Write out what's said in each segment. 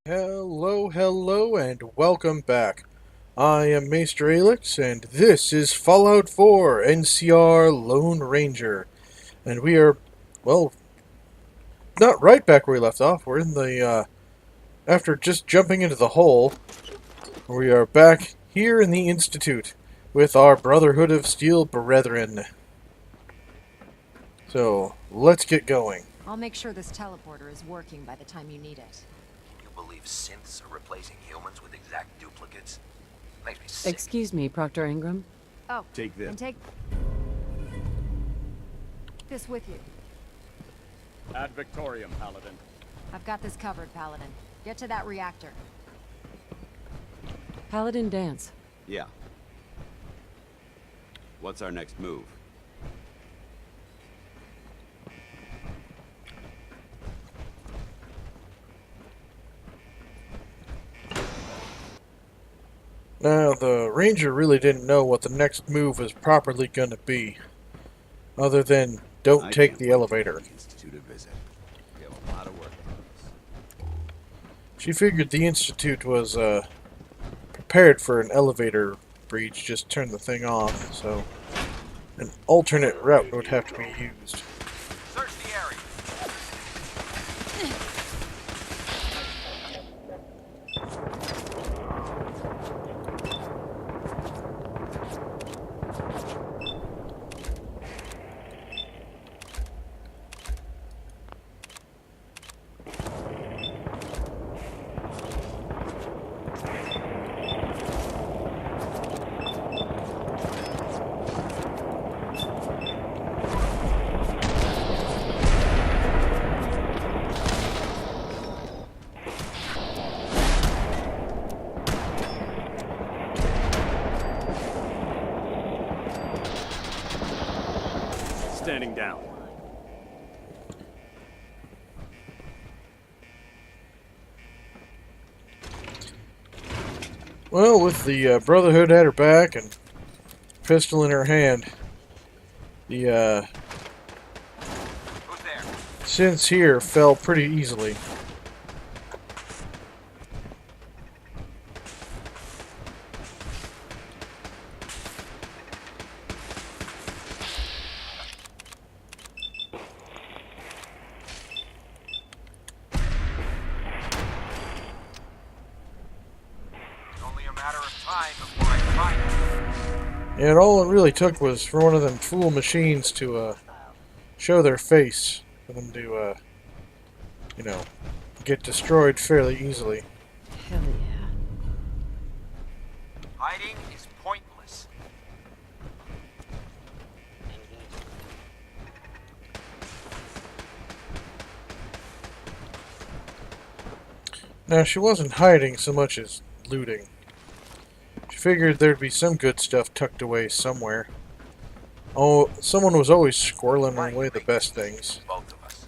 Hello, hello, and welcome back. I am Maester Aelix, and this is Fallout 4 NCR Lone Ranger. And we are, well, not right back where we left off. We're in the, after just jumping into the hole, we are back here in the Institute with our Brotherhood of Steel brethren. So, let's get going. I'll make sure this teleporter is working by the time you need it. You believe synths are replacing humans with exact duplicates? Makes me sick. Excuse me, Proctor Ingram. Oh, Take this. and take this with you. Ad Victorium, Paladin. I've got this covered, Paladin. Get to that reactor. Paladin dance. Yeah. What's our next move? Now, the Ranger really didn't know what the next move was properly going to be, other than don't I take can't the wait to elevator. give the Institute a visit. We have a lot of work for us. She figured the Institute was prepared for an elevator breach, just turn the thing off, so an alternate route would have to be used. Search the area. Standing down. Well, with the Brotherhood at her back and pistol in her hand, the Who's there? synths here fell pretty easily. It's only a matter of time before I find you. And all it really took was for one of them fool machines to show their face, for them to, you know, get destroyed fairly easily. Hell yeah. Hiding is pointless. Now, she wasn't hiding so much as looting. She figured there'd be some good stuff tucked away somewhere. Oh, someone was always squirreling Why do you away the make best this things. Both of us.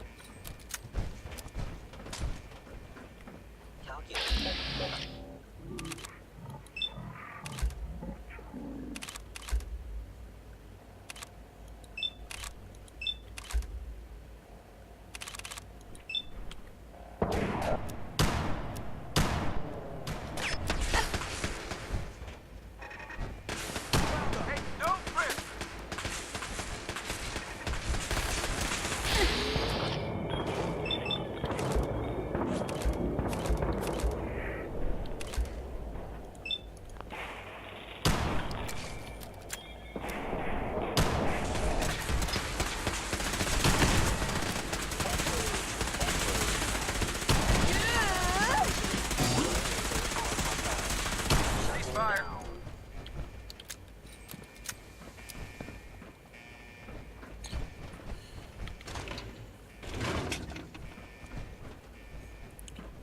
Hey, no risk. Cease fire.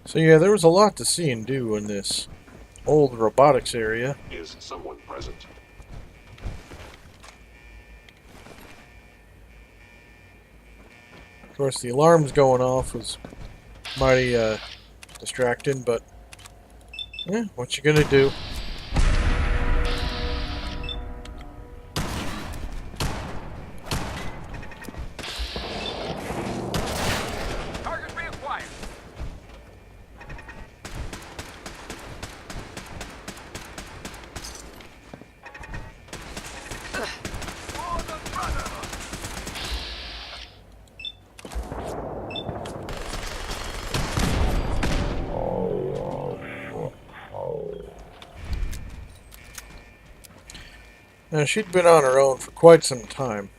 So yeah, there was a lot to see and do in this old robotics area. Is someone present? Of course, the alarms going off was mighty distracting, but yeah, what you gonna do? Now, she'd been on her own for quite some time,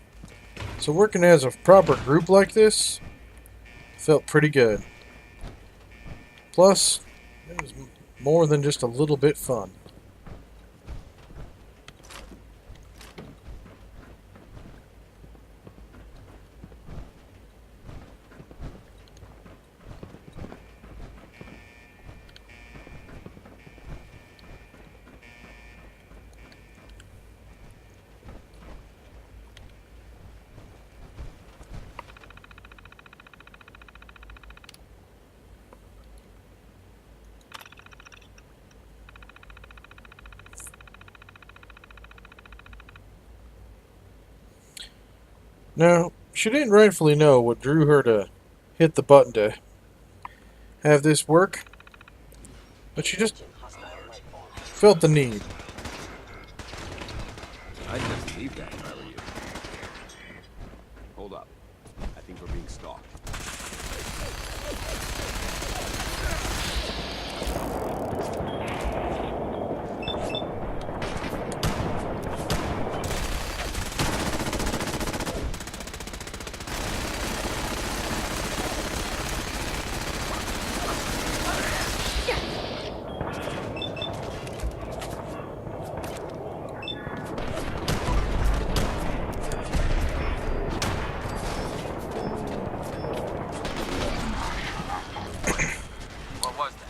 so working as a proper group like this felt pretty good. Plus, it was more than just a little bit fun. Now, she didn't rightfully know what drew her to hit the button to have this work, but she just felt the need. I'd just leave that if I were you. Hold up. I think we're being stalked. What was that?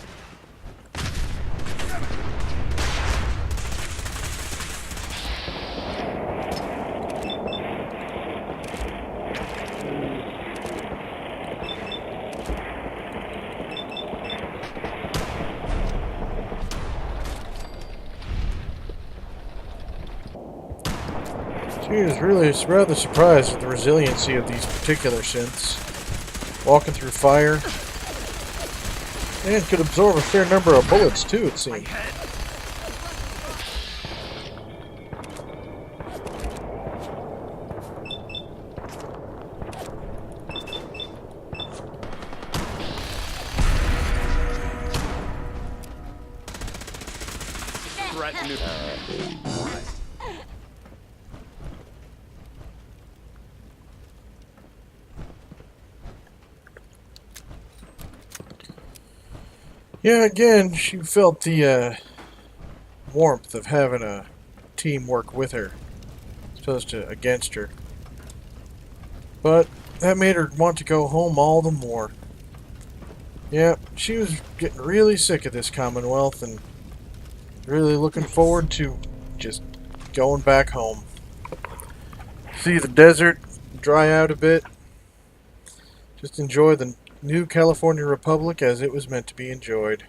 She was really rather surprised at the resiliency of these particular synths, walking through fire, and could absorb a fair number of bullets too, it seemed. Threat neutral. Yeah, again, she felt the warmth of having a team work with her, as opposed to against her. But that made her want to go home all the more. Yeah, she was getting really sick of this Commonwealth and really looking forward to just going back home. See the desert dry out a bit. Just enjoy the new California Republic as it was meant to be enjoyed.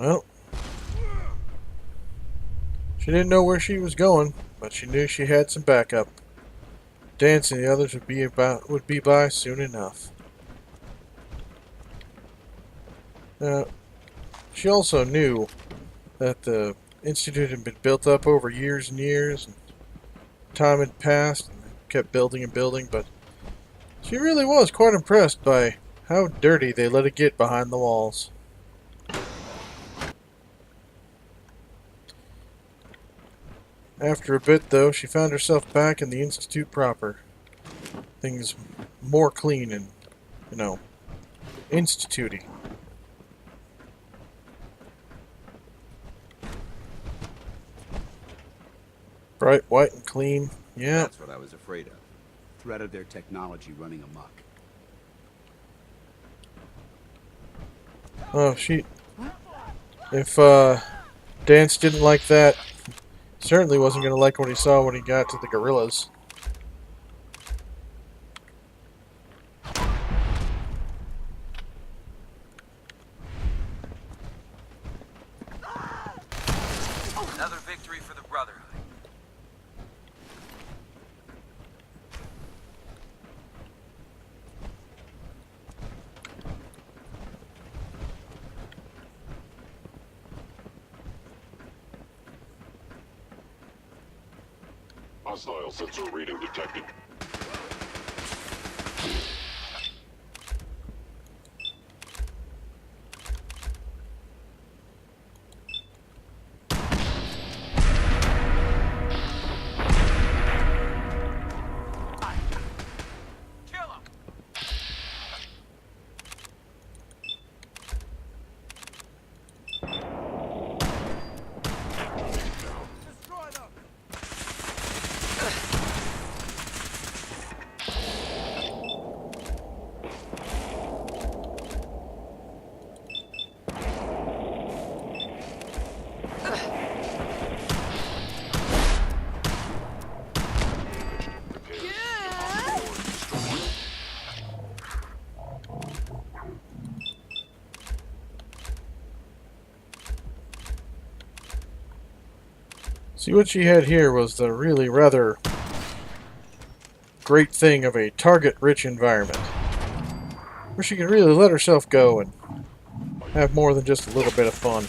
Well, she didn't know where she was going, but she knew she had some backup. Dance and the others would be by soon enough. She also knew that the Institute had been built up over years and years, and time had passed, and they kept building and building, but she really was quite impressed by how dirty they let it get behind the walls. After a bit, though, she found herself back in the Institute proper. Things more clean and, institute-y. Bright white and clean. Yeah. That's what I was afraid of. Threat of their technology running amok. Oh, if Dance didn't like that, certainly wasn't going to like what he saw when he got to the gorillas. Another victory for the Brotherhood. Hostile sensor reading detected. See, what she had here was the really rather great thing of a target-rich environment, where she can really let herself go and have more than just a little bit of fun.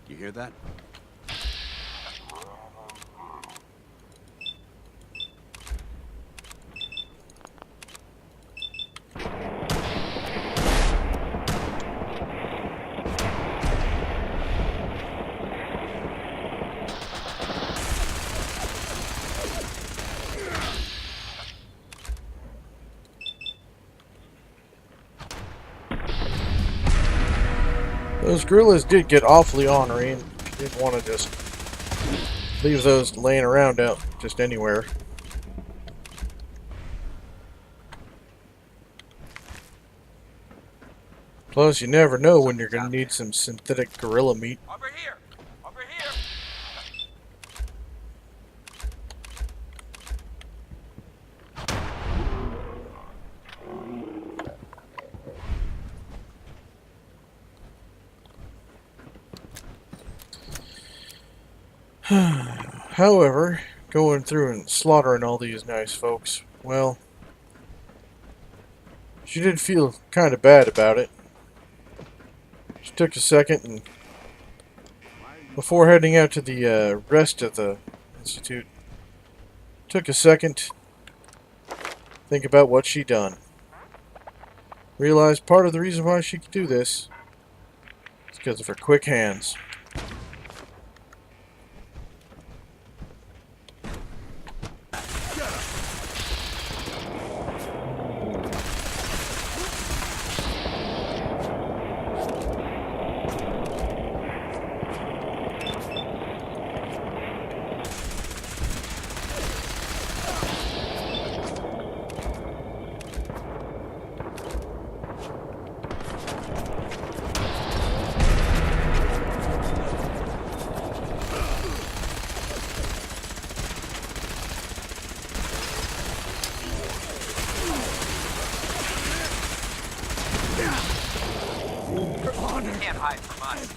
You hear that? Those gorillas did get awfully ornery, and didn't want to just leave those laying around out just anywhere. Plus, you never know when you're going to need some synthetic gorilla meat. Over here! Over here! However, going through and slaughtering all these nice folks, well, she did feel kind of bad about it. She took a second and, before heading out to the rest of the Institute, took a second to think about what she done. Realized part of the reason why she could do this is because of her quick hands. Can't hide from us.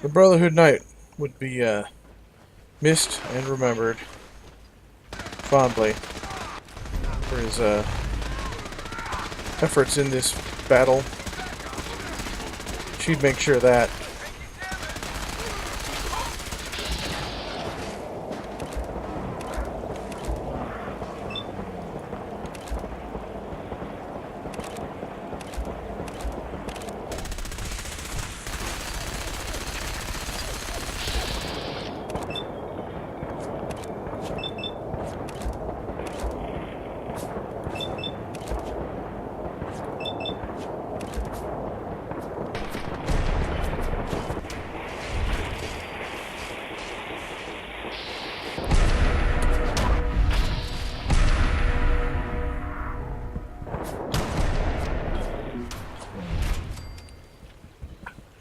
The Brotherhood Knight would be missed and remembered fondly for his efforts in this battle. She'd make sure of that.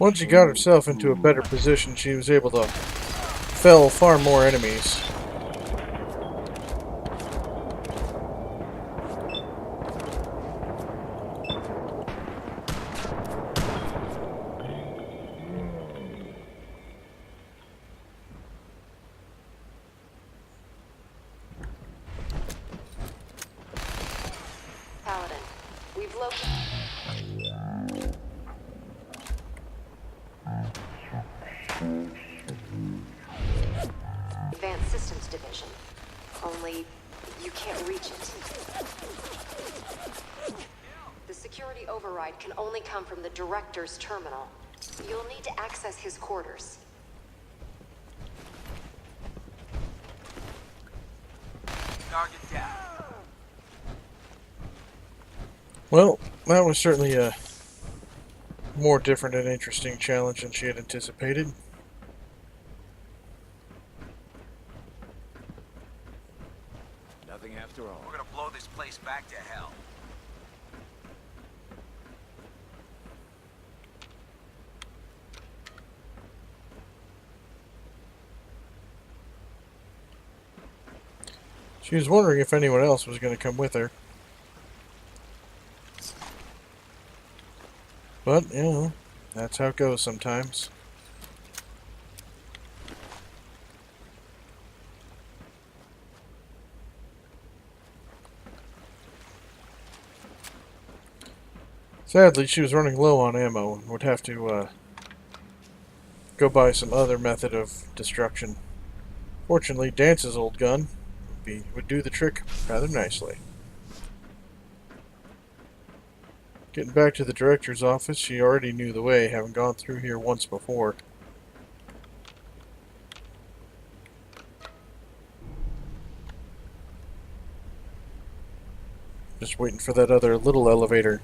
Once she got herself into a better position, she was able to fell far more enemies. Paladin, we've located... Advanced Systems Division. Only, you can't reach it. The security override can only come from the Director's terminal. You'll need to access his quarters. Target down. Well, that was certainly a more different and interesting challenge than she had anticipated. Nothing after all. We're gonna blow this place back to hell. She was wondering if anyone else was going to come with her. But, you know, that's how it goes sometimes. Sadly, she was running low on ammo and would have to go buy some other method of destruction. Fortunately, Dance's old gun would do the trick rather nicely. Getting back to the director's office, she already knew the way, having gone through here once before. Just waiting for that other little elevator.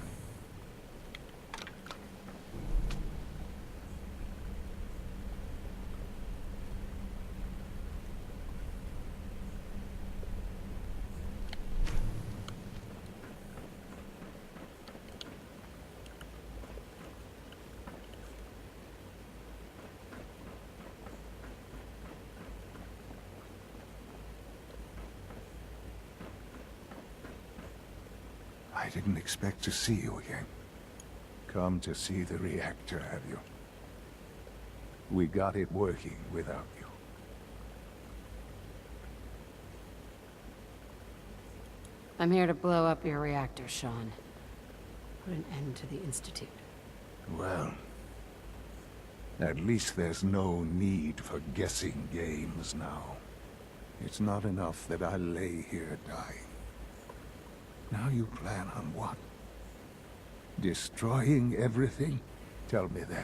I didn't expect to see you again. Come to see the reactor, have you? We got it working without you. I'm here to blow up your reactor, Sean. Put an end to the Institute. Well, at least there's no need for guessing games now. It's not enough that I lay here dying. Now you plan on what? Destroying everything? Tell me then.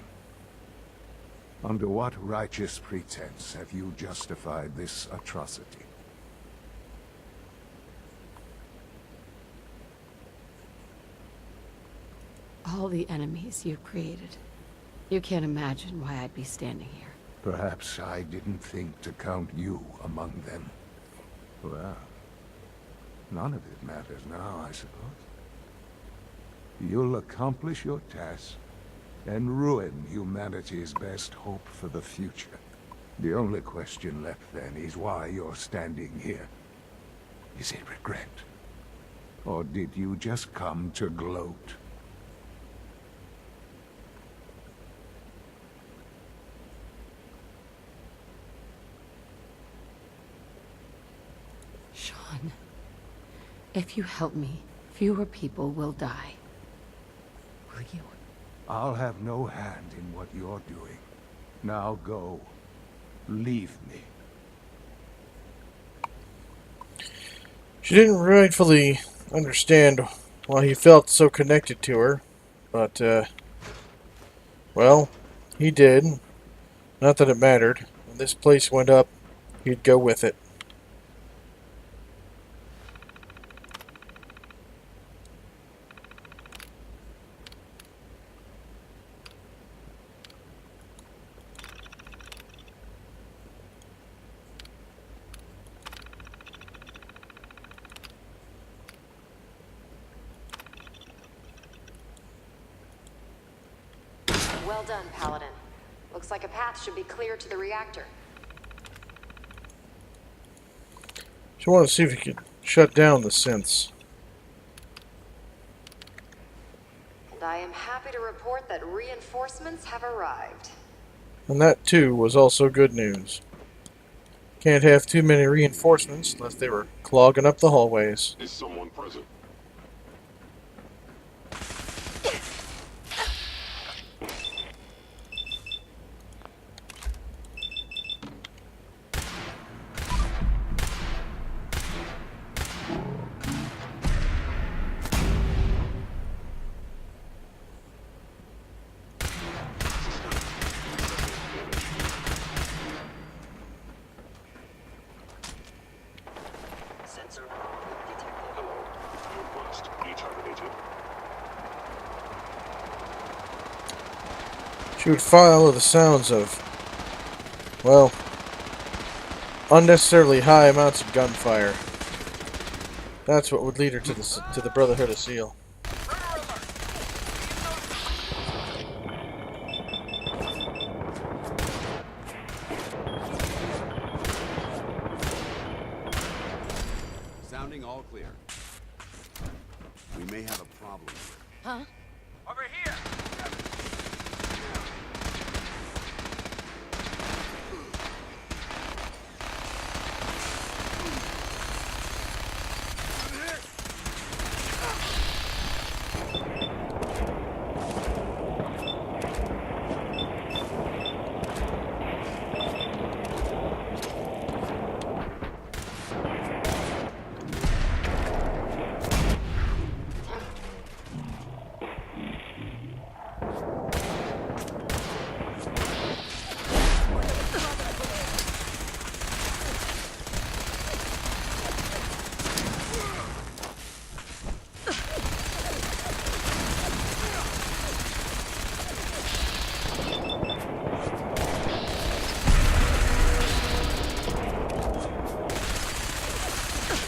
Under what righteous pretense have you justified this atrocity? All the enemies you've created. You can't imagine why I'd be standing here. Perhaps I didn't think to count you among them. Well, none of it matters now, I suppose. You'll accomplish your task and ruin humanity's best hope for the future. The only question left then is why you're standing here. Is it regret? Or did you just come to gloat? Sean, if you help me, fewer people will die. Will you? I'll have no hand in what you're doing. Now go. Leave me. She didn't rightfully understand why he felt so connected to her, but, well, he did. Not that it mattered. When this place went up, he'd go with it. Well done, Paladin. Looks like a path should be clear to the reactor. Just want to see if you could shut down the synths. And I am happy to report that reinforcements have arrived. And that, too, was also good news. Can't have too many reinforcements unless they were clogging up the hallways. Is someone present? Sensor detected. Hello. Request be terminated. She would follow the sounds of, well, unnecessarily high amounts of gunfire. That's what would lead her to the Brotherhood of Seal. Sounding all clear. We may have a problem here. Huh? Over here!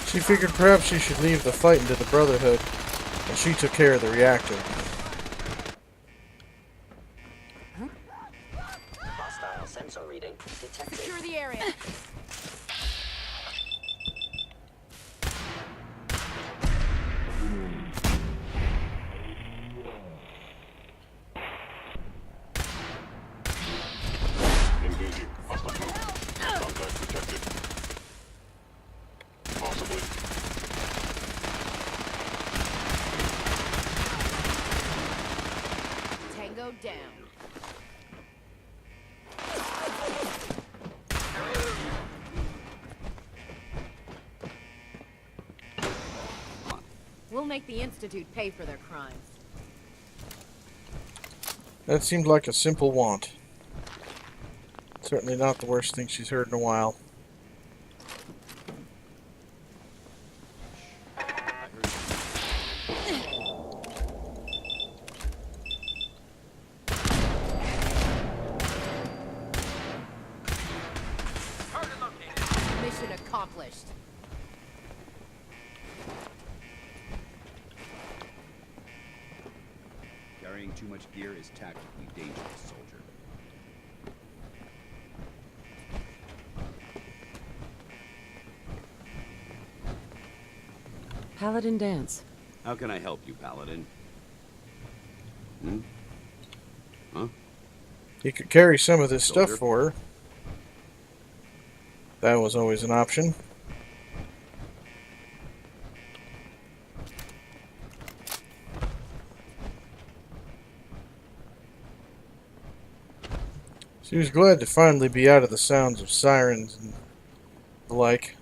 She figured perhaps she should leave the fight into the Brotherhood, and she took care of the reactor. Hostile sensor reading detected. Secure the area. Engaging. Hostile move. Contact detected. Possibly. Tango down. We'll make the Institute pay for their crimes. That seemed like a simple want. Certainly not the worst thing she's heard in a while. Target located. Mission accomplished. Carrying too much gear is tactically dangerous, soldier. Paladin dance. How can I help you, Paladin? Hmm? Huh? He could carry some of this stuff Soldier. for her. That was always an option. She was glad to finally be out of the sounds of sirens and the like.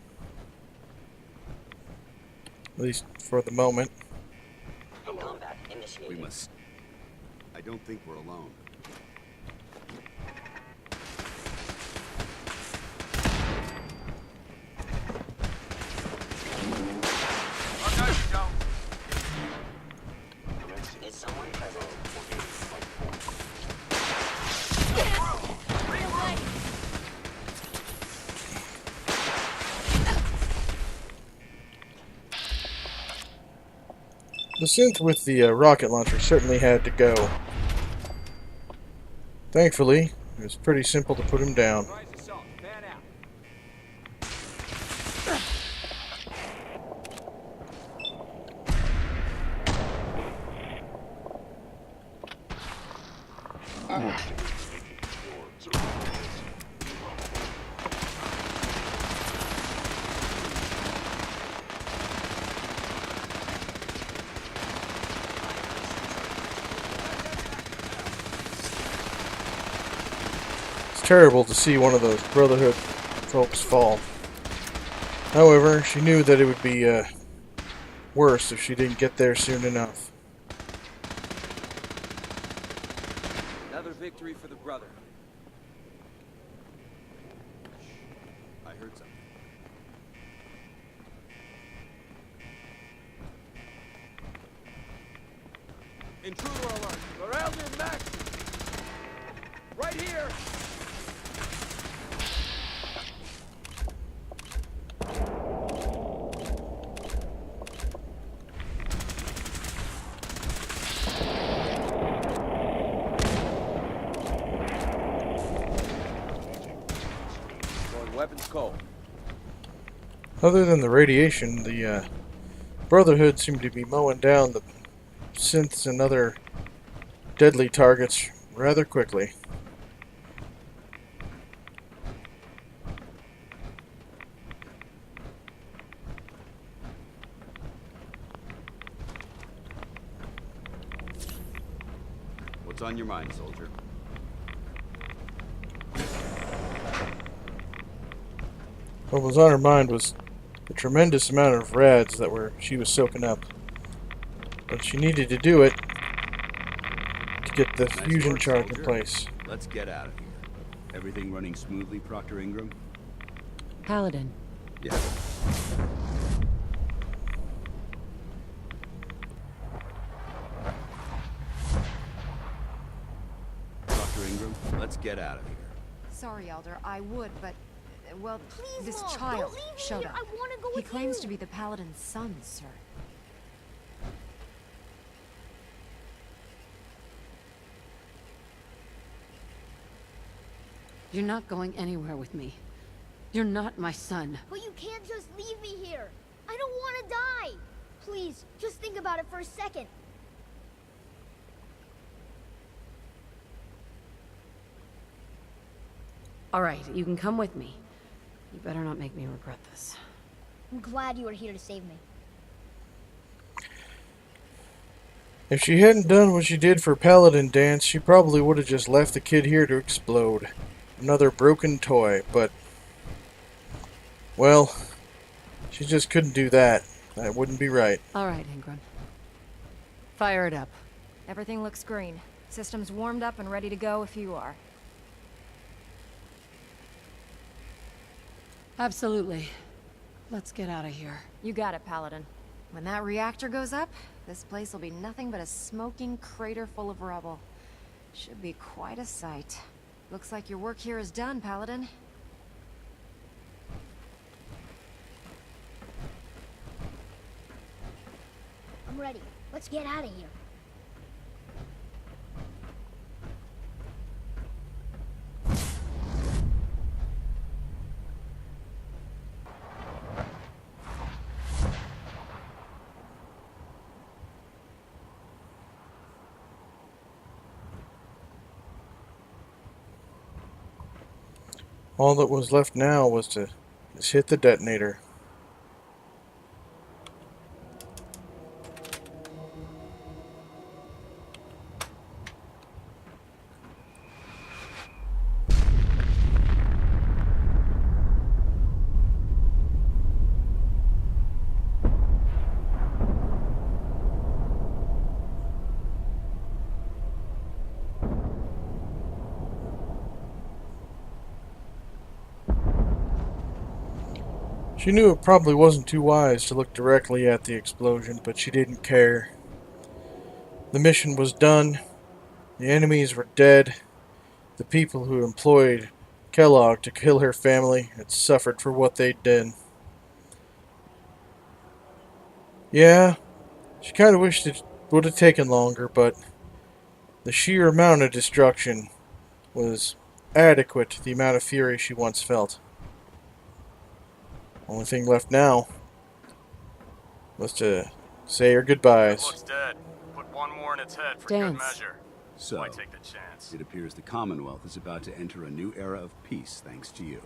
At least for the moment. Combat We initiated. must... I don't think we're alone. Is someone present? The synth with the rocket launcher certainly had to go. Thankfully, it was pretty simple to put him down. It's terrible to see one of those Brotherhood folks fall. However, she knew that it would be worse if she didn't get there soon enough. Another victory for the brother. I heard something. Intruder alert! Morale max! Right here! Going weapons cold. Other than the radiation, the Brotherhood seemed to be mowing down the synths and other deadly targets rather quickly. What's on your mind, soldier? What was on her mind was the tremendous amount of rads that she was soaking up. But she needed to do it to get the Nice fusion work, charge in soldier. place. Let's get out of here. Everything running smoothly, Proctor Ingram? Paladin, Yeah. Proctor Ingram, let's get out of here. Sorry, Elder, I would, but... Well, Please, this Mom, child don't leave me showed here. up. I want to go He with claims you. to be the Paladin's son, sir. you're not going anywhere with me. You're not my son. But you can't just leave me here. I don't want to die. Please, just think about it for a second. All right, you can come with me. You better not make me regret this. I'm glad you are here to save me. If she hadn't done what she did for Paladin Dance, she probably would have just left the kid here to explode. Another broken toy, but... well, she just couldn't do that. That wouldn't be right. All right, Ingram. Fire it up. Everything looks green. System's warmed up and ready to go if you are. Absolutely. Let's get out of here. You got it, Paladin. When that reactor goes up, this place will be nothing but a smoking crater full of rubble. Should be quite a sight. Looks like your work here is done, Paladin. I'm ready. Let's get out of here. All that was left now was to just hit the detonator. She knew it probably wasn't too wise to look directly at the explosion, but she didn't care. The mission was done. The enemies were dead. The people who employed Kellogg to kill her family had suffered for what they'd done. Yeah, she kind of wished it would have taken longer, but the sheer amount of destruction was adequate to the amount of fury she once felt. Only thing left now was to say her goodbyes. It looks dead. Put one more in its head for Dance. good measure. So, Why take the chance? it appears the Commonwealth is about to enter a new era of peace thanks to you.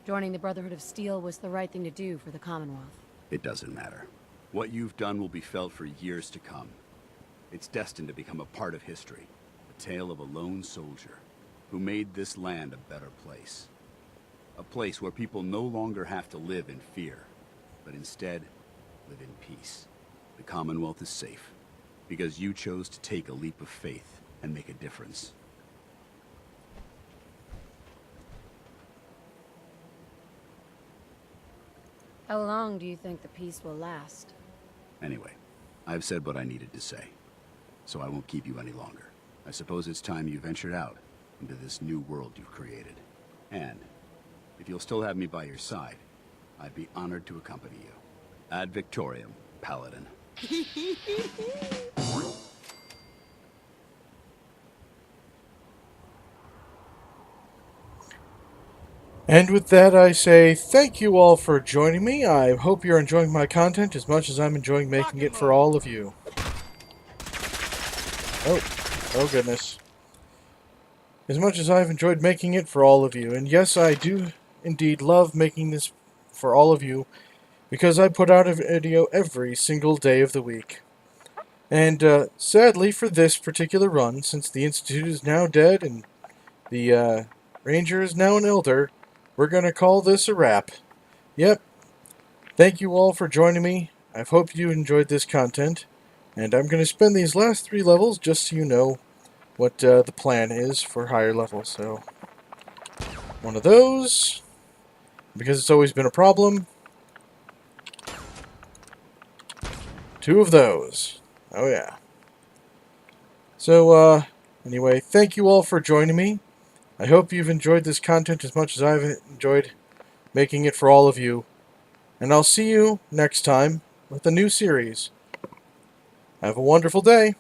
Joining the Brotherhood of Steel was the right thing to do for the Commonwealth. It doesn't matter. What you've done will be felt for years to come. It's destined to become a part of history. A tale of a lone soldier who made this land a better place. A place where people no longer have to live in fear, but instead live in peace. The Commonwealth is safe because you chose to take a leap of faith and make a difference. How long do you think the peace will last? Anyway, I've said what I needed to say, so I won't keep you any longer. I suppose it's time you ventured out into this new world you've created. And if you'll still have me by your side, I'd be honored to accompany you. Ad Victoriam, Paladin. And with that, I say thank you all for joining me. I hope you're enjoying my content as much as I'm enjoying making it for all of you. Oh goodness. As much as I've enjoyed making it for all of you. And yes, I do indeed love making this for all of you, because I put out a video every single day of the week. And sadly for this particular run, since the Institute is now dead and the Ranger is now an elder, we're going to call this a wrap. Yep. Thank you all for joining me. I hope you enjoyed this content. And I'm going to spend these last 3 levels just so you know what the plan is for higher levels. So, one of those, because it's always been a problem. 2 of those. Oh yeah. So, anyway, thank you all for joining me. I hope you've enjoyed this content as much as I've enjoyed making it for all of you. And I'll see you next time with a new series. Have a wonderful day.